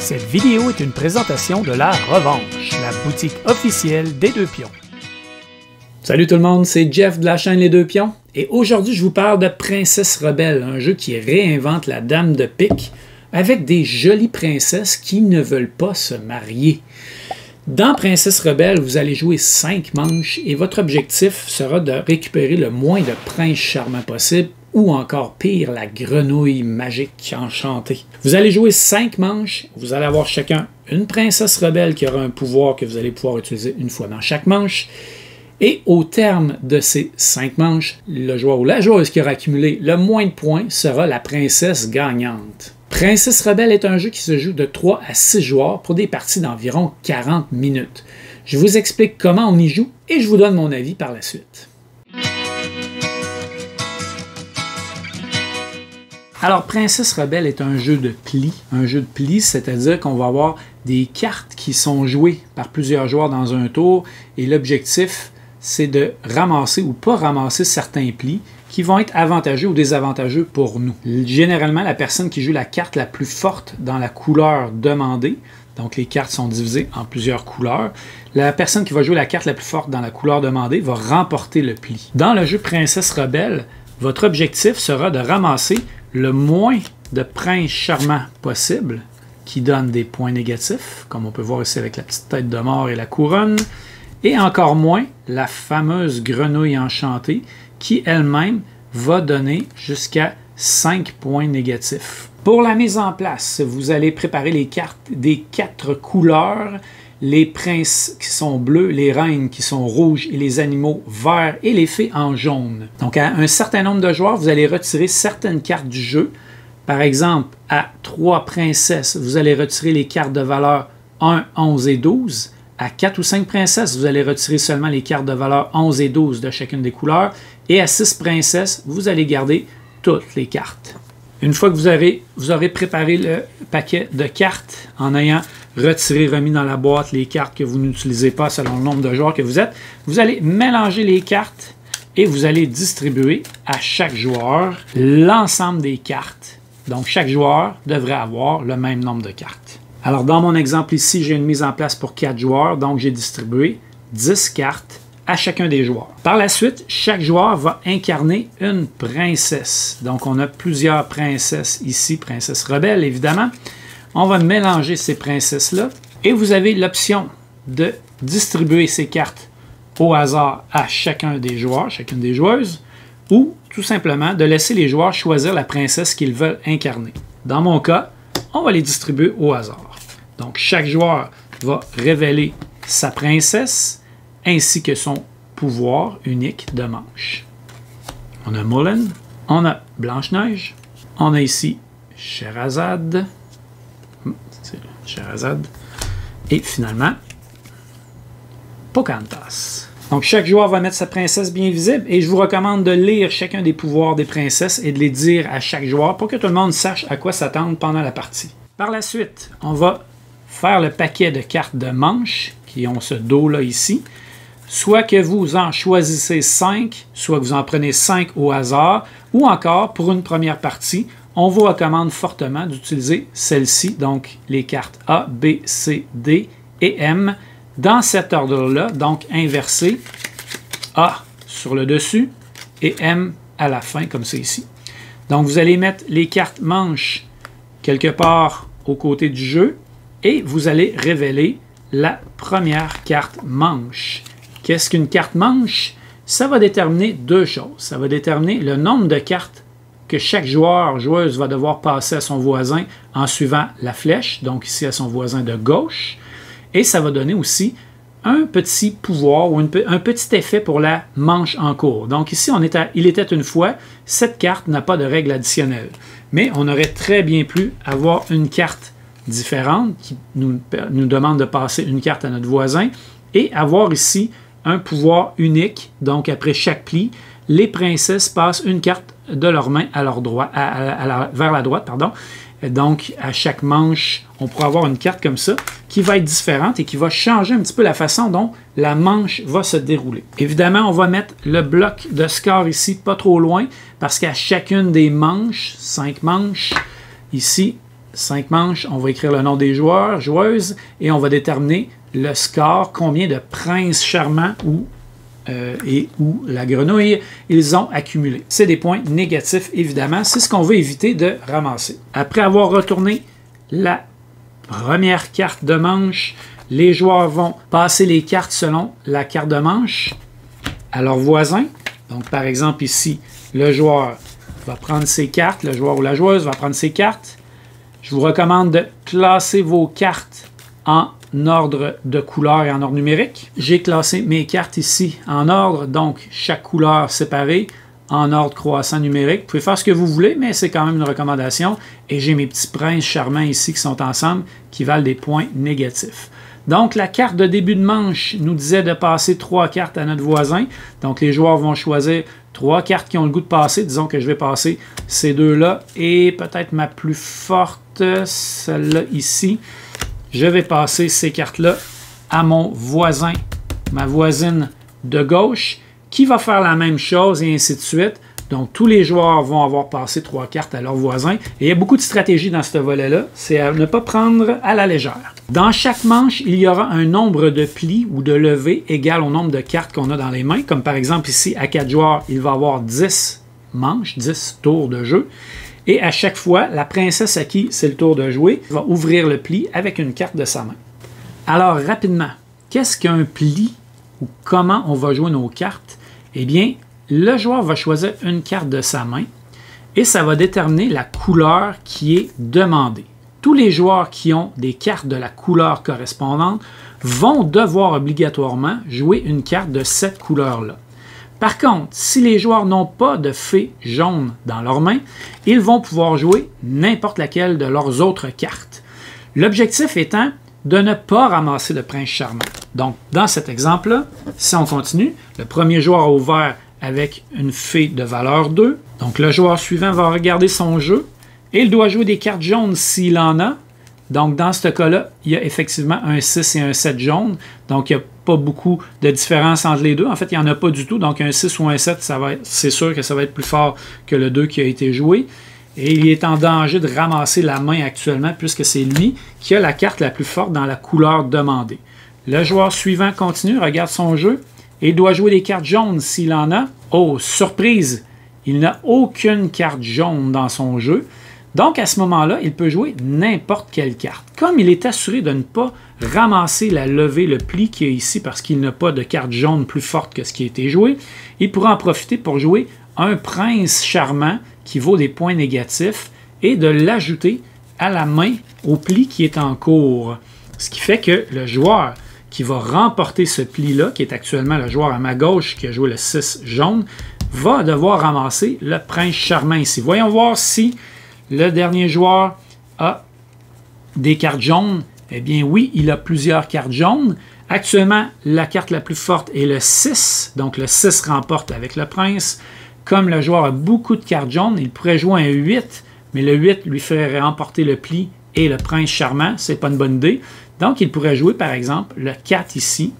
Cette vidéo est une présentation de La Revanche, la boutique officielle des Deux Pions. Salut tout le monde, c'est Jeff de la chaîne Les Deux Pions et aujourd'hui je vous parle de Princesse Rebelle, un jeu qui réinvente la dame de pique avec des jolies princesses qui ne veulent pas se marier. Dans Princesse Rebelle, vous allez jouer 5 manches et votre objectif sera de récupérer le moins de princes charmants possible ou encore pire, la grenouille magique enchantée. Vous allez jouer 5 manches, vous allez avoir chacun une princesse rebelle qui aura un pouvoir que vous allez pouvoir utiliser une fois dans chaque manche. Et au terme de ces 5 manches, le joueur ou la joueuse qui aura accumulé le moins de points sera la princesse gagnante. Princesse Rebelle est un jeu qui se joue de 3 à 6 joueurs pour des parties d'environ 40 minutes. Je vous explique comment on y joue et je vous donne mon avis par la suite. Alors, Princesse Rebelle est un jeu de pli. Un jeu de pli, c'est-à-dire qu'on va avoir des cartes qui sont jouées par plusieurs joueurs dans un tour et l'objectif, c'est de ramasser ou pas ramasser certains plis qui vont être avantageux ou désavantageux pour nous. Généralement, la personne qui joue la carte la plus forte dans la couleur demandée, donc les cartes sont divisées en plusieurs couleurs, la personne qui va jouer la carte la plus forte dans la couleur demandée va remporter le pli. Dans le jeu Princesse Rebelle, votre objectif sera de ramasser le moins de princes charmants possible, qui donne des points négatifs, comme on peut voir ici avec la petite tête de mort et la couronne, et encore moins la fameuse grenouille enchantée, qui elle-même va donner jusqu'à 5 points négatifs. Pour la mise en place, vous allez préparer les cartes des 4 couleurs, les princes qui sont bleus, les reines qui sont rouges et les animaux verts et les fées en jaune. Donc à un certain nombre de joueurs, vous allez retirer certaines cartes du jeu. Par exemple, à 3 princesses, vous allez retirer les cartes de valeur 1, 11 et 12. À 4 ou 5 princesses, vous allez retirer seulement les cartes de valeur 11 et 12 de chacune des couleurs. Et à 6 princesses, vous allez garder toutes les cartes. Une fois que vous aurez préparé le paquet de cartes en ayant remis dans la boîte les cartes que vous n'utilisez pas selon le nombre de joueurs que vous êtes, vous allez mélanger les cartes et vous allez distribuer à chaque joueur l'ensemble des cartes. Donc chaque joueur devrait avoir le même nombre de cartes. Alors dans mon exemple ici, j'ai une mise en place pour 4 joueurs, donc j'ai distribué 10 cartes à chacun des joueurs. Par la suite, chaque joueur va incarner une princesse. Donc, on a plusieurs princesses ici, princesse rebelle, évidemment. On va mélanger ces princesses-là. Et vous avez l'option de distribuer ces cartes au hasard à chacun des joueurs, chacune des joueuses, ou tout simplement de laisser les joueurs choisir la princesse qu'ils veulent incarner. Dans mon cas, on va les distribuer au hasard. Donc, chaque joueur va révéler sa princesse, ainsi que son pouvoir unique de manche. On a Mulan, on a Blanche-Neige, on a ici Scheherazade, c'est Scheherazade, et finalement Pocahontas. Donc chaque joueur va mettre sa princesse bien visible et je vous recommande de lire chacun des pouvoirs des princesses et de les dire à chaque joueur pour que tout le monde sache à quoi s'attendre pendant la partie. Par la suite, on va faire le paquet de cartes de manche qui ont ce dos-là ici. Soit que vous en choisissez 5, soit que vous en prenez 5 au hasard, ou encore, pour une première partie, on vous recommande fortement d'utiliser celle-ci, donc les cartes A, B, C, D et M, dans cet ordre-là, donc inversé, A sur le dessus et M à la fin, comme c'est ici. Donc vous allez mettre les cartes manches quelque part au côté du jeu, et vous allez révéler la première carte manche. Qu'est-ce qu'une carte manche? Ça va déterminer 2 choses. Ça va déterminer le nombre de cartes que chaque joueur, joueuse va devoir passer à son voisin en suivant la flèche, donc ici à son voisin de gauche. Et ça va donner aussi un petit pouvoir ou un petit effet pour la manche en cours. Donc ici, il était une fois, cette carte n'a pas de règle additionnelle. Mais on aurait très bien pu avoir une carte différente qui nous demande de passer une carte à notre voisin et avoir ici un pouvoir unique. Donc, après chaque pli, les princesses passent une carte de leur main à leur droite, vers la droite. Pardon. Donc, à chaque manche, on pourra avoir une carte comme ça qui va être différente et qui va changer un petit peu la façon dont la manche va se dérouler. Évidemment, on va mettre le bloc de score ici pas trop loin parce qu'à chacune des manches, 5 manches, ici, 5 manches, on va écrire le nom des joueurs, joueuses, et on va déterminer le score, combien de princes charmants ou la grenouille ils ont accumulé. C'est des points négatifs, évidemment. C'est ce qu'on veut éviter de ramasser. Après avoir retourné la première carte de manche, les joueurs vont passer les cartes selon la carte de manche à leurs voisins. Donc, par exemple, ici, le joueur va prendre ses cartes, le joueur ou la joueuse va prendre ses cartes. Je vous recommande de classer vos cartes en ordre de couleur et en ordre numérique. J'ai classé mes cartes ici en ordre, donc chaque couleur séparée en ordre croissant numérique. Vous pouvez faire ce que vous voulez, mais c'est quand même une recommandation. Et j'ai mes petits princes charmants ici qui sont ensemble, qui valent des points négatifs. Donc, la carte de début de manche nous disait de passer 3 cartes à notre voisin. Donc, les joueurs vont choisir 3 cartes qui ont le goût de passer. Disons que je vais passer ces deux-là et peut-être ma plus forte, celle-là ici. Je vais passer ces cartes-là à mon voisin, ma voisine de gauche, qui va faire la même chose et ainsi de suite. Donc, tous les joueurs vont avoir passé 3 cartes à leur voisin. Et il y a beaucoup de stratégies dans ce volet-là. C'est à ne pas prendre à la légère. Dans chaque manche, il y aura un nombre de plis ou de levées égal au nombre de cartes qu'on a dans les mains. Comme par exemple ici, à 4 joueurs, il va y avoir 10 manches, 10 tours de jeu. Et à chaque fois, la princesse à qui c'est le tour de jouer va ouvrir le pli avec une carte de sa main. Alors, rapidement, qu'est-ce qu'un pli ou comment on va jouer nos cartes? Eh bien, le joueur va choisir une carte de sa main et ça va déterminer la couleur qui est demandée. Tous les joueurs qui ont des cartes de la couleur correspondante vont devoir obligatoirement jouer une carte de cette couleur-là. Par contre, si les joueurs n'ont pas de fée jaune dans leurs mains, ils vont pouvoir jouer n'importe laquelle de leurs autres cartes. L'objectif étant de ne pas ramasser le prince charmant. Donc, dans cet exemple-là, si on continue, le premier joueur a ouvert avec une fée de valeur 2. Donc, le joueur suivant va regarder son jeu et il doit jouer des cartes jaunes s'il en a. Donc, dans ce cas-là, il y a effectivement un 6 et un 7 jaune. Donc, il n'y a pas beaucoup de différence entre les deux. En fait, il n'y en a pas du tout. Donc, un 6 ou un 7, c'est sûr que ça va être plus fort que le 2 qui a été joué. Et il est en danger de ramasser la main actuellement puisque c'est lui qui a la carte la plus forte dans la couleur demandée. Le joueur suivant continue, regarde son jeu et doit jouer des cartes jaunes s'il en a. Oh, surprise! Il n'a aucune carte jaune dans son jeu. Donc, à ce moment-là, il peut jouer n'importe quelle carte. Comme il est assuré de ne pas ramasser la levée, le pli qui est ici parce qu'il n'a pas de carte jaune plus forte que ce qui a été joué, il pourra en profiter pour jouer un prince charmant qui vaut des points négatifs et de l'ajouter à la main au pli qui est en cours. Ce qui fait que le joueur qui va remporter ce pli-là, qui est actuellement le joueur à ma gauche qui a joué le 6 jaune, va devoir ramasser le prince charmant ici. Voyons voir si le dernier joueur a des cartes jaunes. Eh bien oui, il a plusieurs cartes jaunes. Actuellement, la carte la plus forte est le 6. Donc le 6 remporte avec le prince. Comme le joueur a beaucoup de cartes jaunes, il pourrait jouer un 8, mais le 8 lui ferait remporter le pli et le prince charmant. Ce n'est pas une bonne idée. Donc il pourrait jouer par exemple le 4 ici.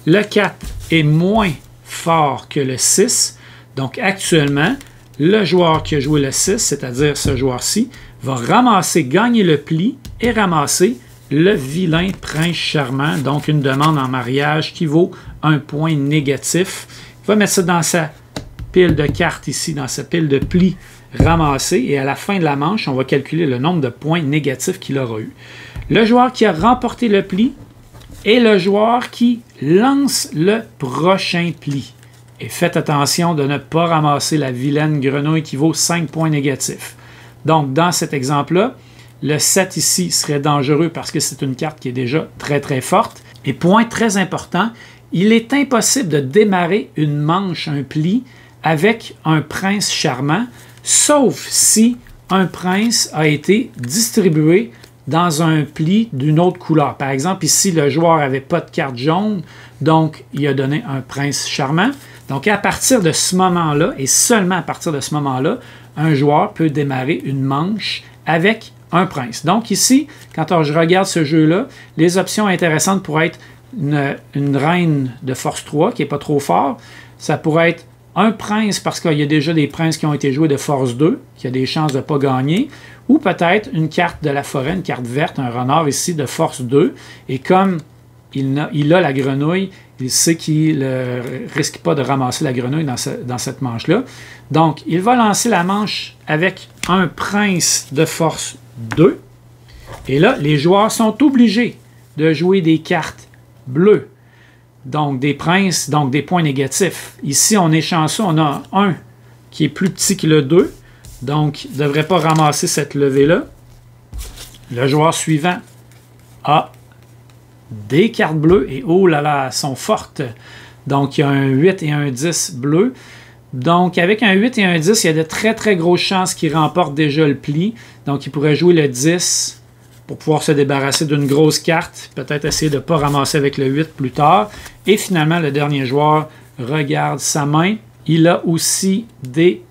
Le 4 est moins fort que le 6. Donc actuellement, le joueur qui a joué le 6, c'est-à-dire ce joueur-ci, va ramasser, gagner le pli et ramasser le vilain prince charmant, donc une demande en mariage qui vaut un point négatif. Il va mettre ça dans sa pile de cartes ici, dans sa pile de plis ramassés, et à la fin de la manche, on va calculer le nombre de points négatifs qu'il aura eu. Le joueur qui a remporté le pli est le joueur qui lance le prochain pli. Et faites attention de ne pas ramasser la vilaine grenouille qui vaut 5 points négatifs. Donc, dans cet exemple-là, le 7 ici serait dangereux parce que c'est une carte qui est déjà très très forte. Et point très important, il est impossible de démarrer une manche, un pli, avec un prince charmant, sauf si un prince a été distribué dans un pli d'une autre couleur. Par exemple, ici, le joueur n'avait pas de carte jaune, donc il a donné un prince charmant. Donc, à partir de ce moment-là, et seulement à partir de ce moment-là, un joueur peut démarrer une manche avec un prince. Donc ici, quand je regarde ce jeu-là, les options intéressantes pourraient être une reine de force 3 qui n'est pas trop fort. Ça pourrait être un prince parce qu'il y a déjà des princes qui ont été joués de force 2, qui a des chances de ne pas gagner, ou peut-être une carte de la forêt, une carte verte, un renard ici de force 2, et comme il a la grenouille, il sait qu'il ne risque pas de ramasser la grenouille dans cette manche-là. Donc, il va lancer la manche avec un prince de force 2. Et là, les joueurs sont obligés de jouer des cartes bleues. Donc, des princes, donc des points négatifs. Ici, on est chanceux, on a un qui est plus petit que le 2. Donc, il ne devrait pas ramasser cette levée-là. Le joueur suivant a des cartes bleues et oh là là, elles sont fortes. Donc, il y a un 8 et un 10 bleu. Donc, avec un 8 et un 10, il y a de très très grosses chances qu'il remporte déjà le pli. Donc, il pourrait jouer le 10 pour pouvoir se débarrasser d'une grosse carte. Peut-être essayer de ne pas ramasser avec le 8 plus tard. Et finalement, le dernier joueur regarde sa main. Il a aussi des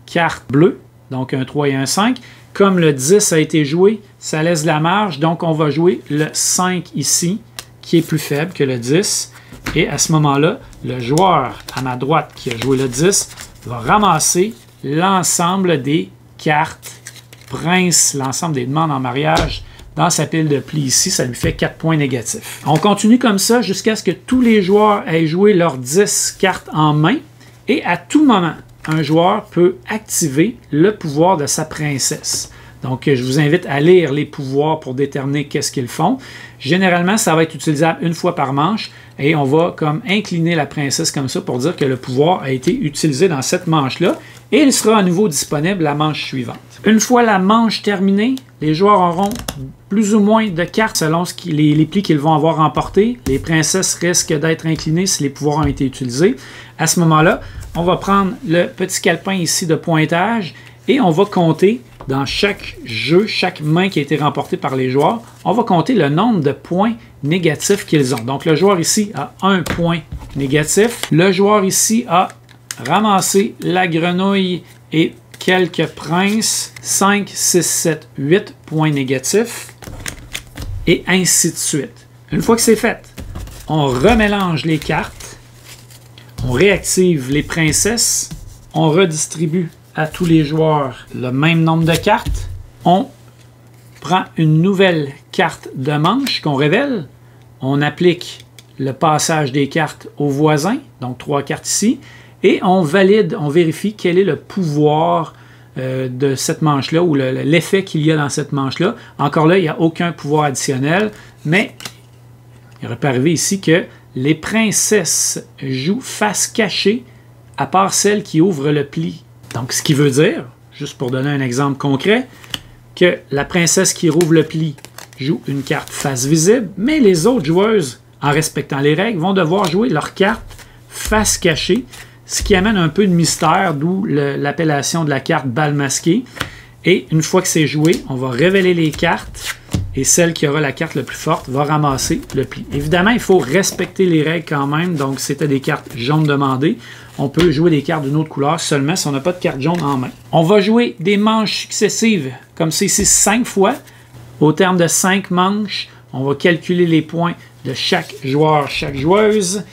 cartes bleues, donc un 3 et un 5. Comme le 10 a été joué, ça laisse de la marge, donc on va jouer le 5 ici, qui est plus faible que le 10. Et à ce moment-là, le joueur à ma droite qui a joué le 10 va ramasser l'ensemble des cartes prince, l'ensemble des demandes en mariage dans sa pile de plis ici. Ça lui fait 4 points négatifs. On continue comme ça jusqu'à ce que tous les joueurs aient joué leurs 10 cartes en main. Et à tout moment, un joueur peut activer le pouvoir de sa princesse. Donc, je vous invite à lire les pouvoirs pour déterminer qu'est-ce qu'ils font. Généralement, ça va être utilisable une fois par manche et on va comme incliner la princesse comme ça pour dire que le pouvoir a été utilisé dans cette manche-là et il sera à nouveau disponible la manche suivante. Une fois la manche terminée, les joueurs auront plus ou moins de cartes selon les plis qu'ils vont avoir remportés. Les princesses risquent d'être inclinées si les pouvoirs ont été utilisés. À ce moment-là, on va prendre le petit calepin ici de pointage et on va compter dans chaque jeu, chaque main qui a été remportée par les joueurs, on va compter le nombre de points négatifs qu'ils ont. Donc, le joueur ici a 1 point négatif. Le joueur ici a ramassé la grenouille et quelques princes. 5, 6, 7, 8 points négatifs. Et ainsi de suite. Une fois que c'est fait, on remélange les cartes. On réactive les princesses. On redistribue à tous les joueurs le même nombre de cartes. On prend une nouvelle carte de manche qu'on révèle. On applique le passage des cartes au voisin, donc 3 cartes ici, et on valide, on vérifie quel est le pouvoir de cette manche-là ou l'effet qu'il y a dans cette manche-là. Encore là, il n'y a aucun pouvoir additionnel, mais il aurait pu arriver ici que les princesses jouent face cachée à part celle qui ouvre le pli. Donc, ce qui veut dire, juste pour donner un exemple concret, que la princesse qui rouvre le pli joue une carte face visible, mais les autres joueuses, en respectant les règles, vont devoir jouer leur carte face cachée, ce qui amène un peu de mystère, d'où l'appellation de la carte balle masquée. Et une fois que c'est joué, on va révéler les cartes et celle qui aura la carte la plus forte va ramasser le pli. Évidemment, il faut respecter les règles quand même, donc c'était des cartes jaunes demandées. On peut jouer des cartes d'une autre couleur seulement si on n'a pas de carte jaune en main. On va jouer des manches successives, comme c'est ici 5 fois. Au terme de 5 manches, on va calculer les points de chaque joueur, chaque joueuse.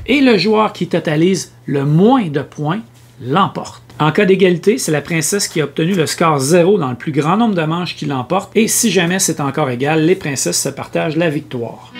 Et le joueur qui totalise le moins de points l'emporte. En cas d'égalité, c'est la princesse qui a obtenu le score 0 dans le plus grand nombre de manches qui l'emporte. Et si jamais c'est encore égal, les princesses se partagent la victoire.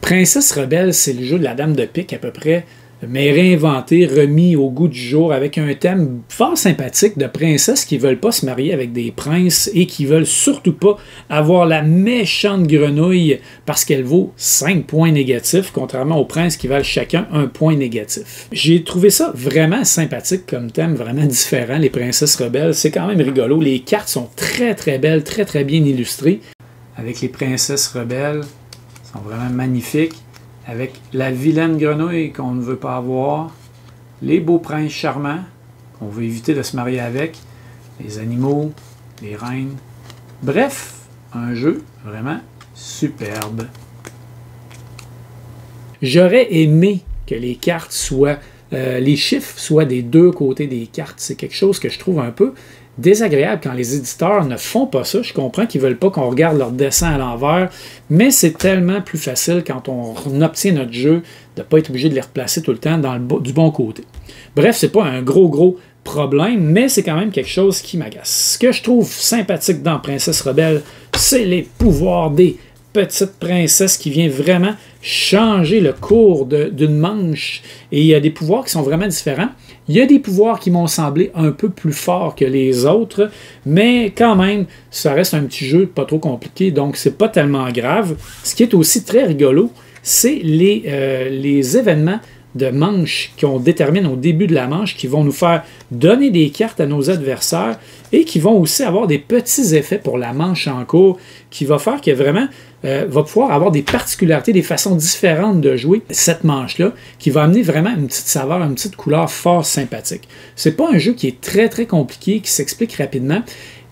Princesse Rebelle, c'est le jeu de la dame de pique à peu près, mais réinventé, remis au goût du jour avec un thème fort sympathique de princesses qui ne veulent pas se marier avec des princes et qui ne veulent surtout pas avoir la méchante grenouille parce qu'elle vaut 5 points négatifs, contrairement aux princes qui valent chacun 1 point négatif. J'ai trouvé ça vraiment sympathique comme thème, vraiment différent, les princesses rebelles. C'est quand même rigolo. Les cartes sont très très belles, très très bien illustrées. Avec les princesses rebelles, elles sont vraiment magnifiques. Avec la vilaine grenouille qu'on ne veut pas avoir, les beaux princes charmants qu'on veut éviter de se marier avec, les animaux, les reines. Bref, un jeu vraiment superbe. J'aurais aimé que les cartes soient, les chiffres soient des deux côtés des cartes. C'est quelque chose que je trouve un peu désagréable quand les éditeurs ne font pas ça. Je comprends qu'ils ne veulent pas qu'on regarde leur dessin à l'envers, mais c'est tellement plus facile quand on obtient notre jeu de ne pas être obligé de les replacer tout le temps du bon côté. Bref, c'est pas un gros problème, mais c'est quand même quelque chose qui m'agace. Ce que je trouve sympathique dans Princesse Rebelle, c'est les pouvoirs des petites princesses qui vient vraiment changer le cours d'une manche. Et il y a des pouvoirs qui sont vraiment différents. Il y a des pouvoirs qui m'ont semblé un peu plus forts que les autres, mais quand même, ça reste un petit jeu pas trop compliqué, donc c'est pas tellement grave. Ce qui est aussi très rigolo, c'est les événements de manche qu'on détermine au début de la manche qui vont nous faire donner des cartes à nos adversaires et qui vont aussi avoir des petits effets pour la manche en cours qui va faire que vraiment va pouvoir avoir des particularités, des façons différentes de jouer cette manche-là qui va amener vraiment une petite saveur, une petite couleur fort sympathique. C'est pas un jeu qui est très compliqué, qui s'explique rapidement.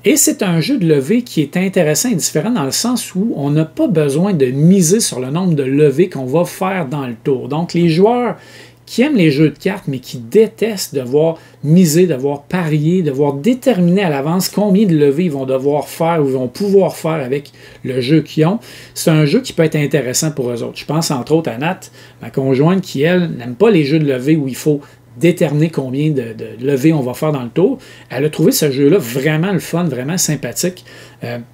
Et c'est un jeu de levée qui est intéressant et différent dans le sens où on n'a pas besoin de miser sur le nombre de levées qu'on va faire dans le tour. Donc, les joueurs qui aiment les jeux de cartes, mais qui détestent devoir miser, devoir parier, devoir déterminer à l'avance combien de levées ils vont devoir faire ou ils vont pouvoir faire avec le jeu qu'ils ont, c'est un jeu qui peut être intéressant pour eux autres. Je pense entre autres à Nat, ma conjointe, qui, elle, n'aime pas les jeux de levée où il faut déterminer combien de levées on va faire dans le tour. Elle a trouvé ce jeu-là vraiment le fun, vraiment sympathique,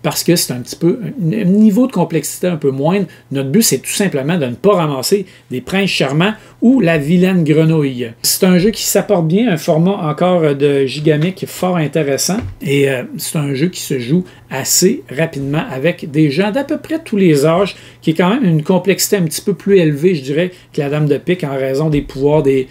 parce que c'est un petit peu un niveau de complexité un peu moindre. Notre but, c'est tout simplement de ne pas ramasser des princes charmants ou la vilaine grenouille. C'est un jeu qui s'apporte bien, un format encore de gigamic fort intéressant, et c'est un jeu qui se joue assez rapidement avec des gens d'à peu près tous les âges, qui est quand même une complexité un petit peu plus élevée, je dirais, que la Dame de pique en raison des pouvoirs des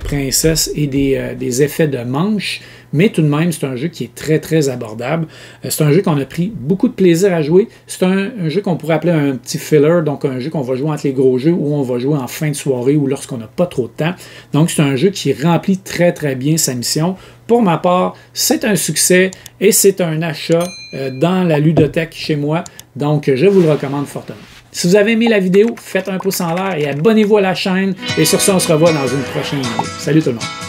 princesses et des effets de manche, mais tout de même, c'est un jeu qui est très abordable. C'est un jeu qu'on a pris beaucoup de plaisir à jouer. C'est un jeu qu'on pourrait appeler un petit filler, donc un jeu qu'on va jouer entre les gros jeux ou on va jouer en fin de soirée ou lorsqu'on n'a pas trop de temps. Donc, c'est un jeu qui remplit très bien sa mission. Pour ma part, c'est un succès et c'est un achat dans la ludothèque chez moi, donc je vous le recommande fortement. Si vous avez aimé la vidéo, faites un pouce en l'air et abonnez-vous à la chaîne. Et sur ça, on se revoit dans une prochaine vidéo. Salut tout le monde!